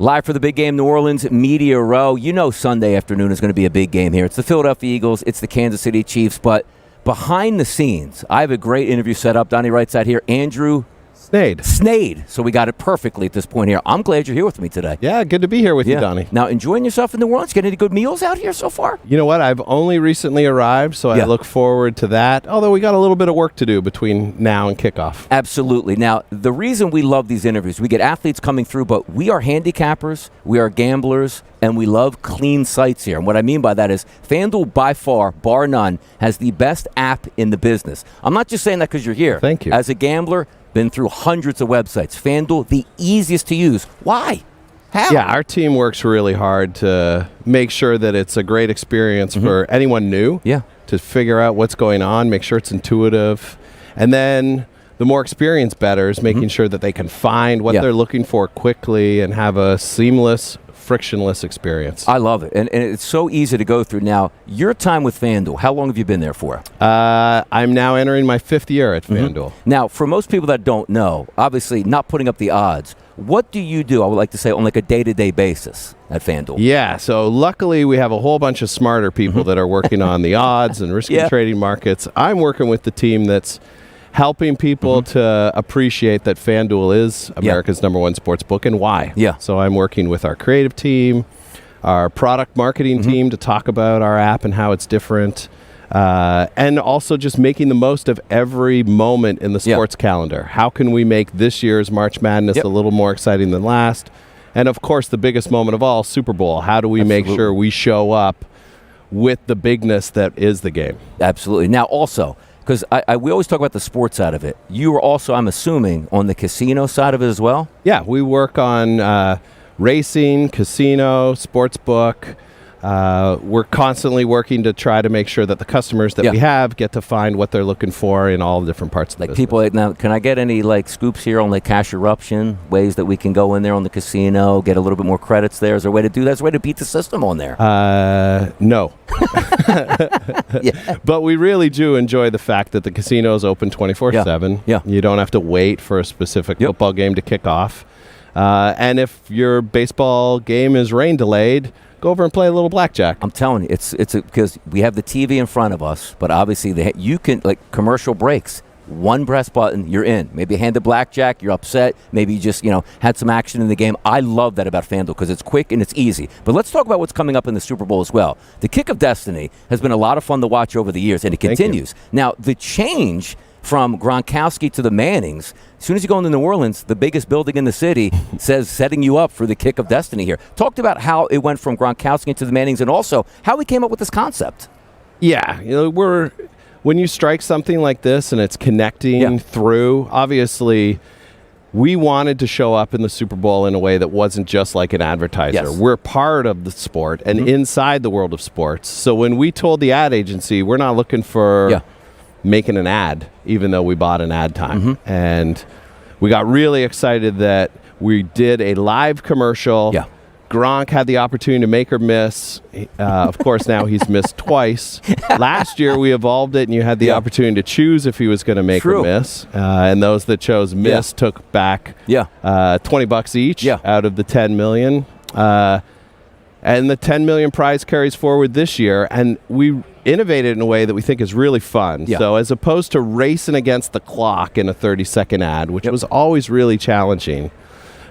Live for the big game, New Orleans Media Row. You know Sunday afternoon is going to be a big game here. It's the Philadelphia Eagles. It's the Kansas City Chiefs. But behind the scenes, I have a great interview set up. Donnie Righside here. Andrew Sneyd. So we got it perfectly at this point here. I'm glad you're here with me today. Yeah, good to be here with you, Donnie. Now, enjoying yourself in New Orleans? Getting any good meals out here so far? You know what? I've only recently arrived, so I look forward to that. Although we got a little bit of work to do between now and kickoff. Absolutely. Now, the reason we love these interviews, we get athletes coming through, but we are handicappers, we are gamblers, and we love clean sites here. And what I mean by that is FanDuel, by far, bar none, has the best app in the business. I'm not just saying that because you're here. Thank you. As a gambler, been through hundreds of websites. FanDuel, the easiest to use. Why? How? Yeah, our team works really hard to make sure that it's a great experience for anyone new to figure out what's going on, make sure it's intuitive. And then the more experienced bettors, making sure that they can find what they're looking for quickly and have a seamless, frictionless experience. I love it. And it's so easy to go through. Now, your time with FanDuel, how long have you been there for? I'm now entering my 5th year at FanDuel. Now, for most people that don't know, obviously not putting up the odds, what do you do, I would like to say, on like a day-to-day basis at FanDuel? Yeah, so luckily we have a whole bunch of smarter people that are working on the odds and risk and trading markets. I'm working with the team that's helping people to appreciate that FanDuel is America's #1 sports book and why. Yeah. So I'm working with our creative team, our product marketing team to talk about our app and how it's different, and also just making the most of every moment in the sports calendar. How can we make this year's March Madness a little more exciting than last? And, of course, the biggest moment of all, Super Bowl. How do we make sure we show up with the bigness that is the game? Absolutely. Now, also, because we always talk about the sports side of it. You are also, I'm assuming, on the casino side of it as well? Yeah, we work on racing, casino, sports book. We're constantly working to try to make sure that the customers that we have get to find what they're looking for in all the different parts of the business. People, now, can I get any scoops here on cash eruption, ways that we can go in there on the casino, get a little bit more credits there? Is there a way to do that? Is there a way to beat the system on there? No. But we really do enjoy the fact that the casino is open 24/7. Yeah. You don't have to wait for a specific football game to kick off. And if your baseball game is rain delayed, go over and play a little blackjack. I'm telling you, it's because we have the TV in front of us, but obviously you can, commercial breaks. One press button, you're in. Maybe a hand of blackjack, you're upset. Maybe you just, had some action in the game. I love that about FanDuel because it's quick and it's easy. But let's talk about what's coming up in the Super Bowl as well. The Kick of Destiny has been a lot of fun to watch over the years, and it continues. Now, the change from Gronkowski to the Mannings, as soon as you go into New Orleans, the biggest building in the city says setting you up for the Kick of Destiny here. Talked about how it went from Gronkowski to the Mannings and also how we came up with this concept. Yeah, when you strike something like this and it's connecting through, obviously we wanted to show up in the Super Bowl in a way that wasn't just like an advertiser. Yes. We're part of the sport and inside the world of sports. So when we told the ad agency, we're not looking for making an ad, even though we bought an ad time. And we got really excited that we did a live commercial. Gronk had the opportunity to make or miss. Of course, now he's missed twice. Last year, we evolved it, and you had the opportunity to choose if he was going to make or miss. And those that chose miss took back $20 each out of the $10 million. And the $10 million prize carries forward this year. And we innovated in a way that we think is really fun. So as opposed to racing against the clock in a 30-second ad, which was always really challenging,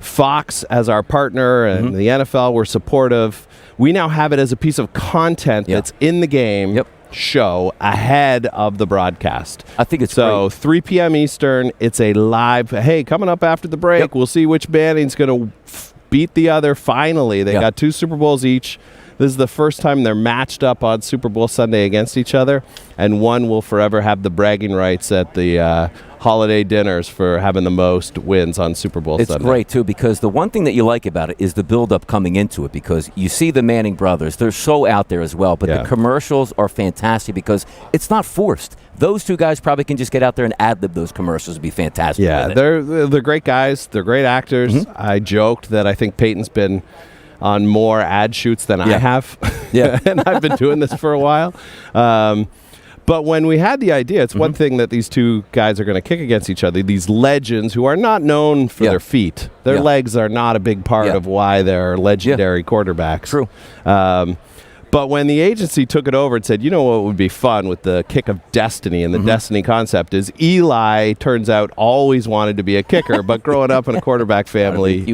Fox, as our partner, and the NFL were supportive. We now have it as a piece of content that's in the game show ahead of the broadcast. I think it's so 3 p.m. Eastern. It's a live. Hey, coming up after the break, we'll see which Manning's going to beat the other. Finally, they got 2 Super Bowls each. This is the first time they're matched up on Super Bowl Sunday against each other, and one will forever have the bragging rights at the holiday dinners for having the most wins on Super Bowl Sunday. It's great, too, because the one thing that you like about it is the build-up coming into it, because you see the Manning brothers. They're so out there as well, but the commercials are fantastic because it's not forced. Those 2 guys probably can just get out there and ad-lib those commercials and be fantastic. Yeah, they're great guys. They're great actors. I joked that I think Peyton's been on more ad shoots than I have. And I've been doing this for a while. But when we had the idea, it's one thing that these two guys are going to kick against each other, these legends who are not known for their feet. Their legs are not a big part of why they're legendary quarterbacks. True. But when the agency took it over and said, you know what would be fun with the kick of destiny, and the destiny concept is Eli, turns out, always wanted to be a kicker, but growing up in a quarterback family,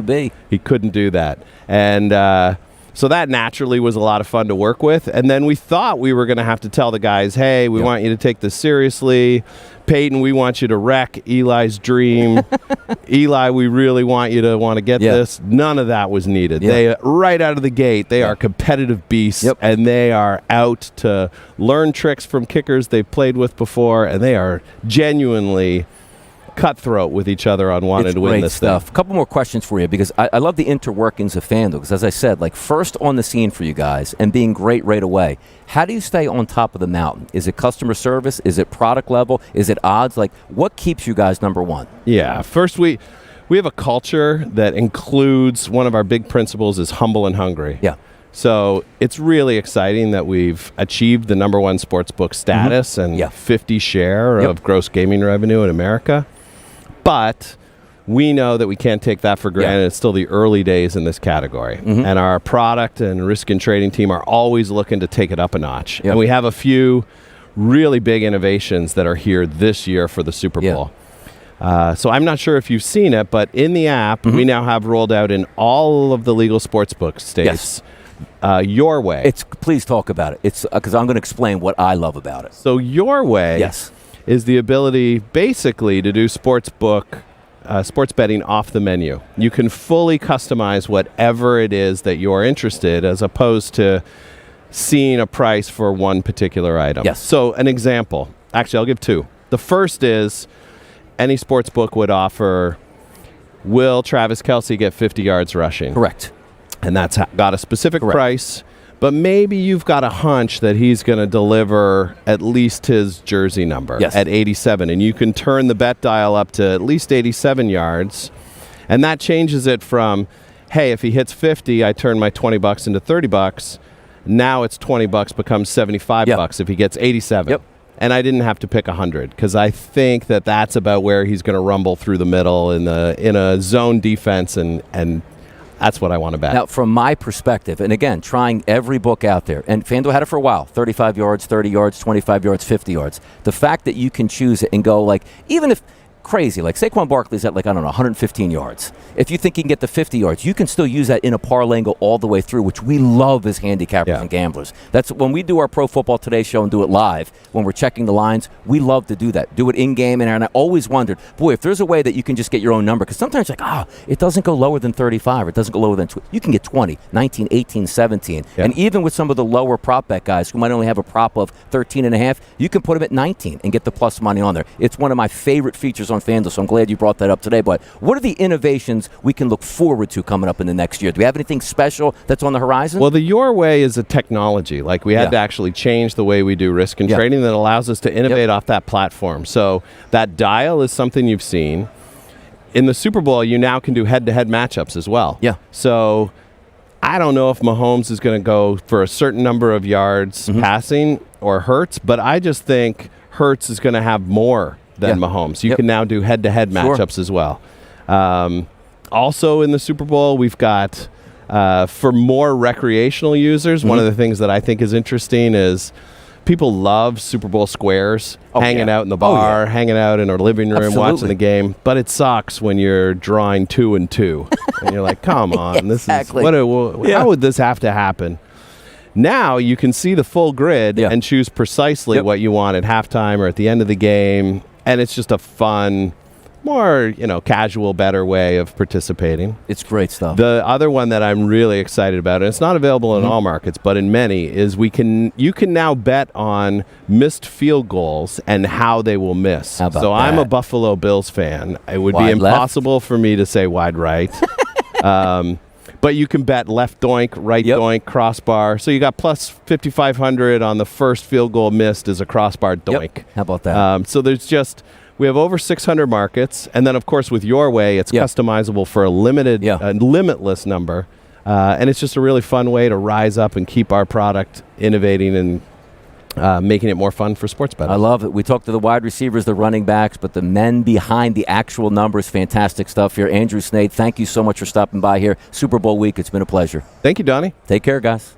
he couldn't do that. And so that naturally was a lot of fun to work with. And then we thought we were going to have to tell the guys, hey, we want you to take this seriously. Peyton, we want you to wreck Eli's dream. Eli, we really want you to want to get this. None of that was needed. They, right out of the gate, they are competitive beasts, and they are out to learn tricks from kickers they've played with before, and they are genuinely cutthroat with each other on wanting to win this stuff. A couple more questions for you, because I love the interworkings of FanDuel, because as I said, like first on the scene for you guys and being great right away. How do you stay on top of the mountain? Is it customer service? Is it product level? Is it odds? Like, what keeps you guys number one? Yeah, first we have a culture that includes, one of our big principles is humble and hungry. Yeah. So it's really exciting that we've achieved the number one sportsbook status and 50 share of gross gaming revenue in America. But we know that we can't take that for granted. It's still the early days in this category. And our product and risk and trading team are always looking to take it up a notch. And we have a few really big innovations that are here this year for the Super Bowl. So I'm not sure if you've seen it, but in the app, we now have rolled out in all of the legal sportsbook states. Your Way. Please talk about it. It's because I'm going to explain what I love about it. So Your Way is the ability basically to do sports betting off the menu. You can fully customize whatever it is that you're interested, as opposed to seeing a price for one particular item. So an example, actually I'll give two. The first is any sports book would offer, will Travis Kelce get 50 yards rushing? Correct. And that's got a specific price. But maybe you've got a hunch that he's going to deliver at least his jersey number at 87. And you can turn the bet dial up to at least 87 yards. And that changes it from, hey, if he hits 50, I turn my $20 into $30. Now it's $20 becomes $75 if he gets 87. And I didn't have to pick 100, because I think that that's about where he's going to rumble through the middle in a zone defense, and that's what I want to bet. Now, from my perspective, and again, trying every book out there, and FanDuel had it for a while, 35 yards, 30 yards, 25 yards, 50 yards. The fact that you can choose it and go, like, even if crazy, like Saquon Barkley's at, like, I don't know, 115 yards. If you think he can get the 50 yards, you can still use that in a parlay and go all the way through, which we love as handicappers and gamblers. That's when we do our Pro Football Today show and do it live, when we're checking the lines, we love to do that. Do it in-game, and I always wondered, boy, if there's a way that you can just get your own number, because sometimes it's like, it doesn't go lower than 35, or it doesn't go lower than you can get 20, 19, 18, 17. And even with some of the lower prop bet guys who might only have a prop of 13.5, you can put them at 19 and get the plus money on there. It's one of my favorite features on FanDuel, so I'm glad you brought that up today. But what are the innovations we can look forward to coming up in the next year? Do we have anything special that's on the horizon? Well, the Your Way is a technology. Like, we had to actually change the way we do risk and trading that allows us to innovate off that platform. So that dial is something you've seen. In the Super Bowl, you now can do head-to-head matchups as well. So I don't know if Mahomes is going to go for a certain number of yards passing or Hurts, but I just think Hurts is going to have more than Mahomes. You can now do head-to-head matchups as well. Also in the Super Bowl, we've got, for more recreational users, one of the things that I think is interesting is people love Super Bowl squares, hanging out in the bar, hanging out in our living room, watching the game. But it sucks when you're drawing 2 and 2. And you're like, come on, this is how would this have to happen? Now you can see the full grid and choose precisely what you want at halftime or at the end of the game. And it's just a fun, more, casual, better way of participating. It's great stuff. The other one that I'm really excited about, and it's not available in all markets, but in many, is you can now bet on missed field goals and how they will miss. So I'm a Buffalo Bills fan. It would be impossible for me to say wide right. But you can bet left doink, right doink, crossbar. So you got plus 5,500 on the first field goal missed as a crossbar doink. How about that? So we have over 600 markets. And then, of course, with Your Way, it's customizable for a limitless number. And it's just a really fun way to rise up and keep our product innovating and making it more fun for sports bettors. I love it. We talked to the wide receivers, the running backs, but the men behind the actual numbers, fantastic stuff here. Andrew Sneyd, thank you so much for stopping by here. Super Bowl week, it's been a pleasure. Thank you, Donnie. Take care, guys.